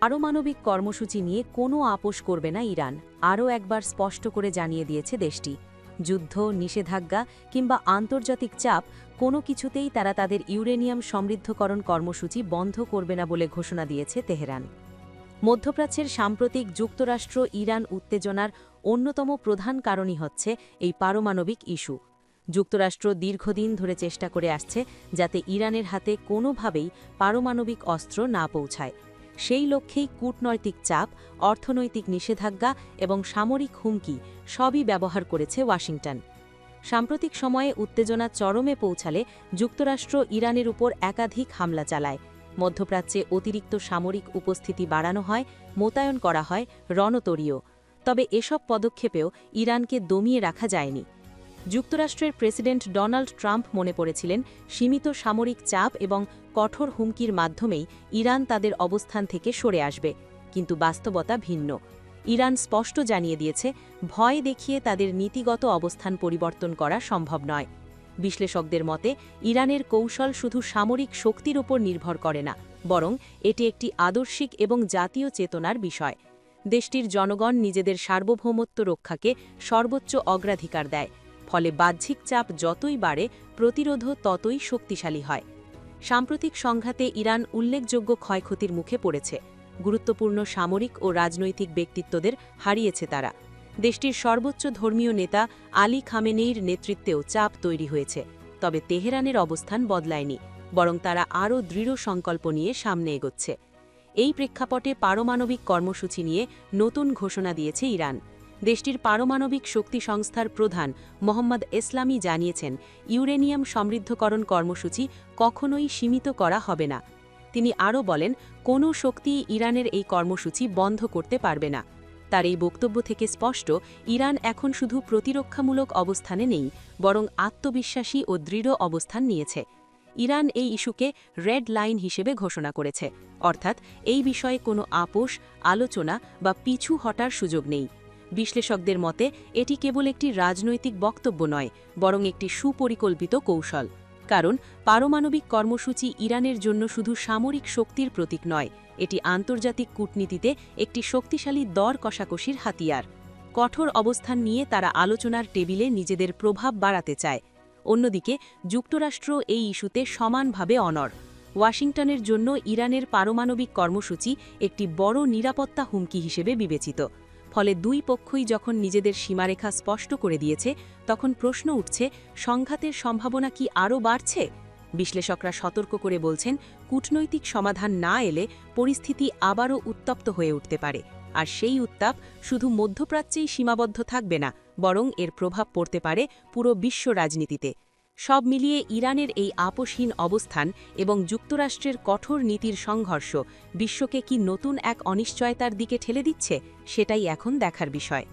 পারমাণবিক কর্মসূচি নিয়ে কোনো আপোষ করবে না ইরান, আরও একবার স্পষ্ট করে জানিয়ে দিয়েছে দেশটি। যুদ্ধ, নিষেধাজ্ঞা কিংবা আন্তর্জাতিক চাপ কোনো কিছুতেই তারা তাদের ইউরেনিয়াম সমৃদ্ধকরণ কর্মসূচি বন্ধ করবে না বলে ঘোষণা দিয়েছে তেহরান। মধ্যপ্রাচ্যের সাম্প্রতিক যুক্তরাষ্ট্র ইরান উত্তেজনার অন্যতম প্রধান কারণই হচ্ছে এই পারমাণবিক ইস্যু। যুক্তরাষ্ট্র দীর্ঘদিন ধরে চেষ্টা করে আসছে যাতে ইরানের হাতে কোনোভাবেই পারমাণবিক অস্ত্র না পৌঁছায়। সেই লক্ষ্যেই কূটনৈতিক চাপ, অর্থনৈতিক নিষেধাজ্ঞা এবং সামরিক হুমকি সবই ব্যবহার করেছে ওয়াশিংটন। সাম্প্রতিক সময়ে উত্তেজনা চরমে পৌঁছালে যুক্তরাষ্ট্র ইরানের উপর একাধিক হামলা চালায়। মধ্যপ্রাচ্যে অতিরিক্ত সামরিক উপস্থিতি বাড়ানো হয়, মোতায়েন করা হয় রণতরীয়। তবে এসব পদক্ষেপেও ইরানকে দমিয়ে রাখা যায়নি। যুক্তরাষ্ট্রের প্রেসিডেন্ট ডোনাল্ড ট্রাম্প মনে করেছিলেন সীমিত সামরিক চাপ এবং কঠোর হুমকির মাধ্যমেই ইরান তাদের অবস্থান থেকে সরে আসবে, কিন্তু বাস্তবতা ভিন্ন। ইরান স্পষ্ট জানিয়ে দিয়েছে, ভয় দেখিয়ে তাদের নীতিগত অবস্থান পরিবর্তন করা সম্ভব নয়। বিশ্লেষকদের মতে ইরানের কৌশল শুধু সামরিক শক্তির উপর নির্ভর করে না, বরং এটি একটি আদর্শিক এবং জাতীয় চেতনার বিষয়। দেশটির জনগণ নিজেদের সার্বভৌমত্ব রক্ষাকে সর্বোচ্চ অগ্রাধিকার দেয়, ফলে বাহ্যিক চাপ যতই বাড়ে, প্রতিরোধও ততই শক্তিশালী হয়। সাম্প্রতিক সংঘাতে ইরান উল্লেখযোগ্য ক্ষয়ক্ষতির মুখে পড়েছে। গুরুত্বপূর্ণ সামরিক ও রাজনৈতিক ব্যক্তিত্বদের হারিয়েছে তারা। দেশটির সর্বোচ্চ ধর্মীয় নেতা আলী খামেনেইর নেতৃত্বেও চাপ তৈরি হয়েছে। তবে তেহরানের অবস্থান বদলায়নি, বরং তারা আরও দৃঢ় সংকল্প নিয়ে সামনে এগোচ্ছে। এই প্রেক্ষাপটে পারমাণবিক কর্মসূচি নিয়ে নতুন ঘোষণা দিয়েছে ইরান। দেশটির পারমাণবিক শক্তি সংস্থার প্রধান মোহাম্মদ এসলামি জানিয়েছেন, ইউরেনিয়াম সমৃদ্ধকরণ কর্মসূচি কখনোই সীমিত করা হবে না। তিনি আরও বলেন, কোনো শক্তি ইরানের এই কর্মসূচি বন্ধ করতে পারবে না। তার এই বক্তব্য থেকে স্পষ্ট, ইরান এখন শুধু প্রতিরক্ষামূলক অবস্থানে নেই, বরং আত্মবিশ্বাসী ও দৃঢ় অবস্থান নিয়েছে। ইরান এই ইস্যুকে রেড লাইন হিসেবে ঘোষণা করেছে, অর্থাৎ এই বিষয়ে কোনো আপোষ, আলোচনা বা পিছু হটার সুযোগ নেই। বিশ্লেষকদের মতে এটি কেবল একটি রাজনৈতিক বক্তব্য নয়, বরং একটি সুপরিকল্পিত কৌশল। কারণ পারমাণবিক কর্মসূচি ইরানের জন্য শুধু সামরিক শক্তির প্রতীক নয়, এটি আন্তর্জাতিক কূটনীতিতে একটি শক্তিশালী দর কষাকষির হাতিয়ার। কঠোর অবস্থান নিয়ে তারা আলোচনার টেবিলে নিজেদের প্রভাব বাড়াতে চায়। অন্যদিকে যুক্তরাষ্ট্র এই ইস্যুতে সমানভাবে অনড়। ওয়াশিংটনের জন্য ইরানের পারমাণবিক কর্মসূচি একটি বড় নিরাপত্তা হুমকি হিসেবে বিবেচিত। ফলে দুই পক্ষই যখন নিজেদের সীমারেখা স্পষ্ট করে দিয়েছে, তখন প্রশ্ন উঠছে, সংঘাতের সম্ভাবনা কি আরও বাড়ছে? বিশ্লেষকরা সতর্ক করে বলছেন, কূটনৈতিক সমাধান না এলে পরিস্থিতি আবারও উত্তপ্ত হয়ে উঠতে পারে। আর সেই উত্তাপ শুধু মধ্যপ্রাচ্যেই সীমাবদ্ধ থাকবে না, বরং এর প্রভাব পড়তে পারে পুরো বিশ্ব রাজনীতিতে। সব মিলিয়ে ইরানের এই আপোষহীন অবস্থান এবং যুক্তরাষ্ট্রের কঠোর নীতির সংঘর্ষ বিশ্বকে কি নতুন এক অনিশ্চয়তার দিকে ঠেলে দিচ্ছে, সেটাই এখন দেখার বিষয়।